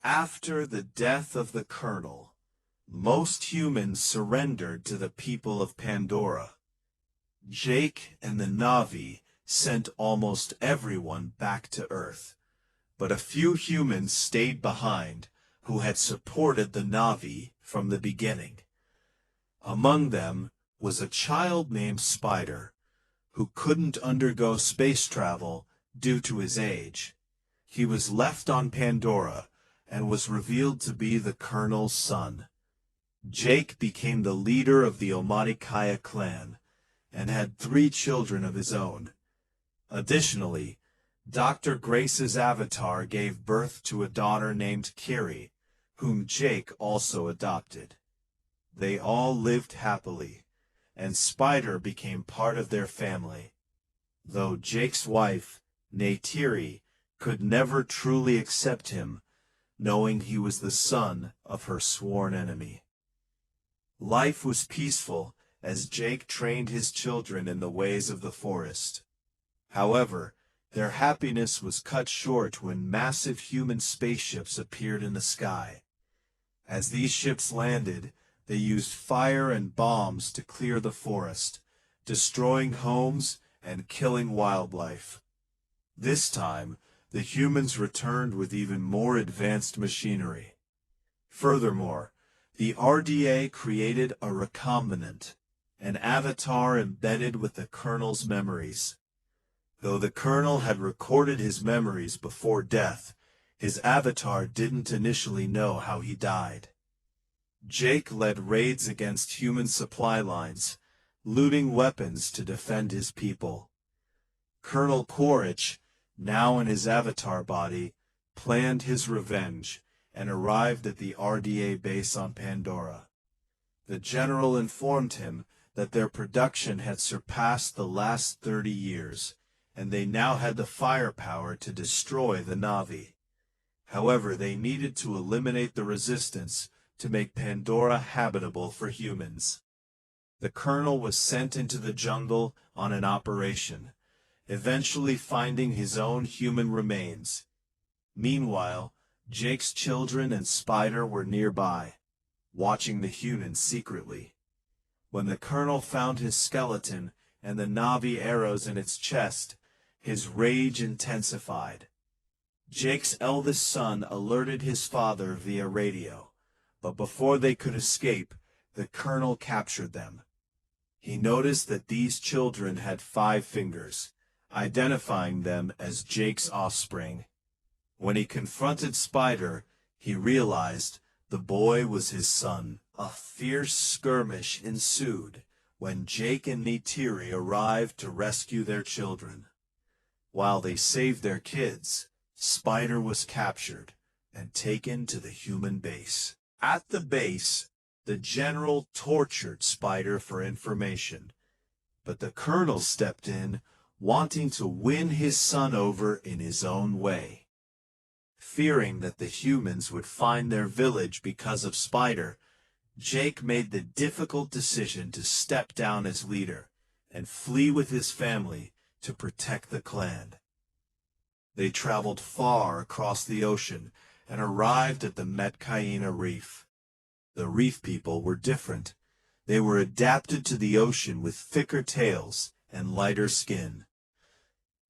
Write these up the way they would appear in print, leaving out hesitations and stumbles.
After the death of the Colonel, most humans surrendered to the people of Pandora. Jake and the Na'vi sent almost everyone back to Earth, but a few humans stayed behind who had supported the Na'vi from the beginning. Among them was a child named Spider, who couldn't undergo space travel due to his age. He was left on Pandora and was revealed to be the Colonel's son. Jake became the leader of the Metkayina clan and had 3 children of his own. Additionally, Dr. Grace's avatar gave birth to a daughter named Kiri, whom Jake also adopted. They all lived happily, and Spider became part of their family, though Jake's wife, Neytiri, could never truly accept him, knowing he was the son of her sworn enemy. Life was peaceful as Jake trained his children in the ways of the forest. However, their happiness was cut short when massive human spaceships appeared in the sky. As these ships landed, they used fire and bombs to clear the forest, destroying homes and killing wildlife. This time, the humans returned with even more advanced machinery. Furthermore, the RDA created a recombinant, an avatar embedded with the Colonel's memories. Though the Colonel had recorded his memories before death, his avatar didn't initially know how he died. Jake led raids against human supply lines, looting weapons to defend his people. Colonel Quaritch, now in his avatar body, planned his revenge and arrived at the RDA base on Pandora. The general informed him that their production had surpassed the last 30 years, and they now had the firepower to destroy the Na'vi. However, they needed to eliminate the resistance to make Pandora habitable for humans. The Colonel was sent into the jungle on an operation, eventually finding his own human remains. Meanwhile, Jake's children and Spider were nearby, watching the humans secretly. When the Colonel found his skeleton and the Na'vi arrows in its chest, his rage intensified. Jake's eldest son alerted his father via radio, but before they could escape, the Colonel captured them. He noticed that these children had 5 fingers, identifying them as Jake's offspring. When he confronted Spider, he realized the boy was his son. A fierce skirmish ensued when Jake and Neytiri arrived to rescue their children. While they saved their kids, Spider was captured and taken to the human base. At the base, the general tortured Spider for information, but the Colonel stepped in, wanting to win his son over in his own way. Fearing that the humans would find their village because of Spider, Jake made the difficult decision to step down as leader and flee with his family to protect the clan. They traveled far across the ocean and arrived at the Metkayina reef. The reef people were different. They were adapted to the ocean with thicker tails and lighter skin.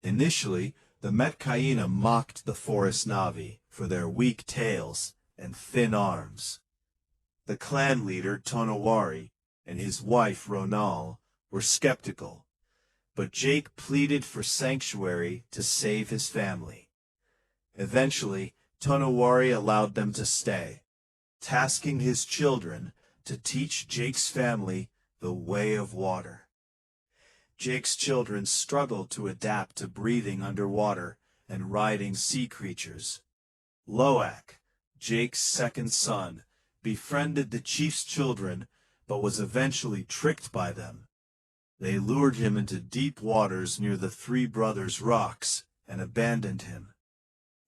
Initially, the Metkayina mocked the forest Na'vi for their weak tails and thin arms. The clan leader Tonawari and his wife Ronal were skeptical, but Jake pleaded for sanctuary to save his family. Eventually, Tonawari allowed them to stay, tasking his children to teach Jake's family the way of water. Jake's children struggled to adapt to breathing underwater and riding sea creatures. Loak, Jake's second son, befriended the chief's children, but was eventually tricked by them. They lured him into deep waters near the 3 brothers' rocks and abandoned him.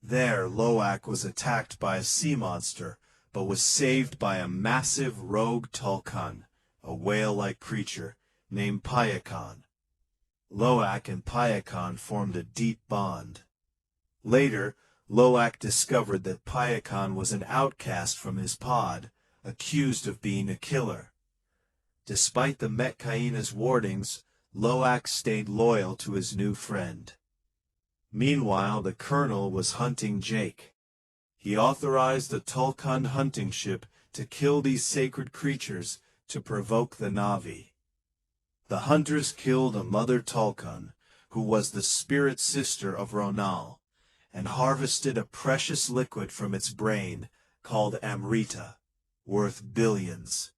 There, Loak was attacked by a sea monster, but was saved by a massive rogue Tulkun, a whale-like creature, named Payakan. Loak and Payakan formed a deep bond. Later, Loak discovered that Payakan was an outcast from his pod, accused of being a killer. Despite the Metkayina's warnings, Loak stayed loyal to his new friend. Meanwhile, the colonel was hunting Jake. He authorized a Tulkun hunting ship to kill these sacred creatures to provoke the Na'vi. The hunters killed a mother Tulkun, who was the spirit sister of Ronal, and harvested a precious liquid from its brain called Amrita, worth billions.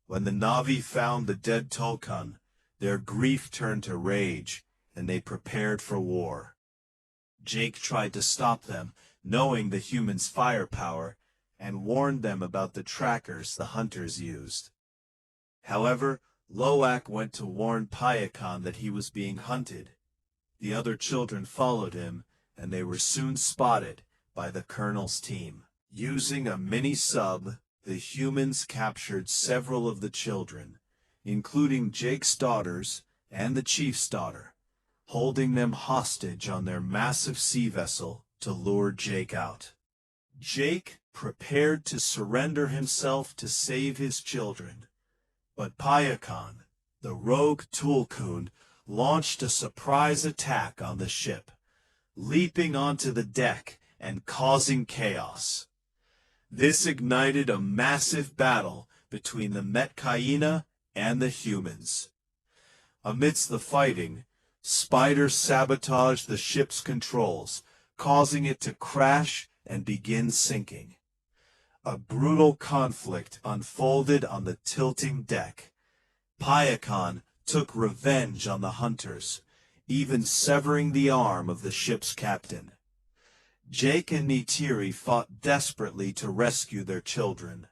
When the Na'vi found the dead Tulkun, their grief turned to rage, and they prepared for war. Jake tried to stop them, knowing the humans' firepower, and warned them about the trackers the hunters used. However, Loak went to warn Payakan that he was being hunted. The other children followed him, and they were soon spotted by the colonel's team. Using a mini-sub, the humans captured several of the children, including Jake's daughters and the chief's daughter, holding them hostage on their massive sea vessel to lure Jake out. Jake prepared to surrender himself to save his children, but Payakan, the rogue Tulkun, launched a surprise attack on the ship, leaping onto the deck and causing chaos. This ignited a massive battle between the Metkayina and the humans. Amidst the fighting, Spider sabotaged the ship's controls, causing it to crash and begin sinking. A brutal conflict unfolded on the tilting deck. Payakan took revenge on the hunters, even severing the arm of the ship's captain. Jake and Neytiri fought desperately to rescue their children.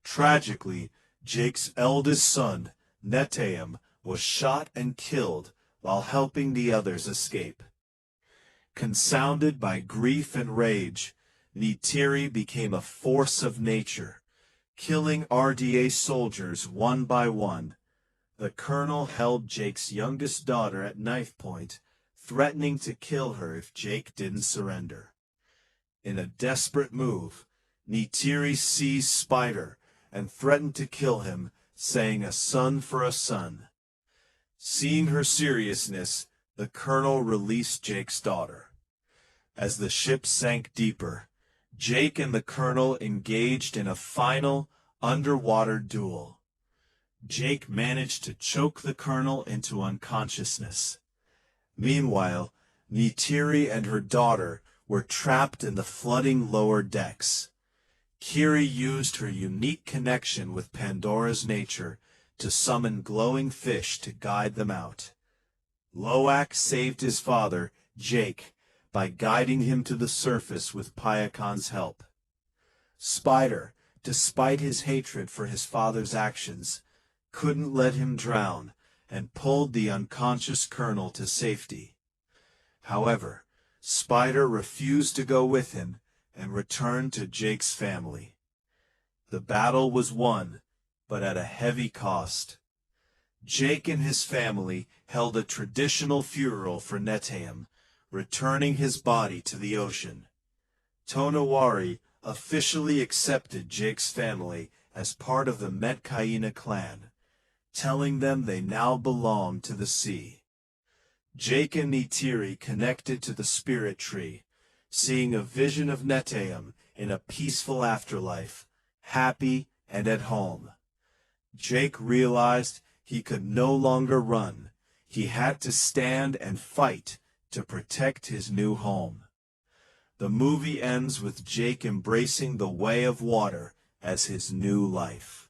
Tragically, Jake's eldest son, Neytiri, was shot and killed while helping the others escape. Confounded by grief and rage, Neytiri became a force of nature, killing RDA soldiers one by one. The colonel held Jake's youngest daughter at knife point, threatening to kill her if Jake didn't surrender. In a desperate move, Neytiri seized Spider and threatened to kill him, saying a son for a son. Seeing her seriousness, the colonel released Jake's daughter. As the ship sank deeper, Jake and the colonel engaged in a final, underwater duel. Jake managed to choke the colonel into unconsciousness. Meanwhile, Neytiri and her daughter were trapped in the flooding lower decks. Kiri used her unique connection with Pandora's nature to summon glowing fish to guide them out. Loak saved his father, Jake, by guiding him to the surface with Payakan's help. Spider, despite his hatred for his father's actions, couldn't let him drown and pulled the unconscious colonel to safety. However, Spider refused to go with him and returned to Jake's family. The battle was won, but at a heavy cost. Jake and his family held a traditional funeral for Neytiri, returning his body to the ocean. Tonawari officially accepted Jake's family as part of the Metkayina clan, telling them they now belong to the sea. Jake and Neytiri connected to the spirit tree, seeing a vision of Neytiri in a peaceful afterlife, happy and at home. Jake realized he could no longer run. He had to stand and fight to protect his new home. The movie ends with Jake embracing the way of water as his new life.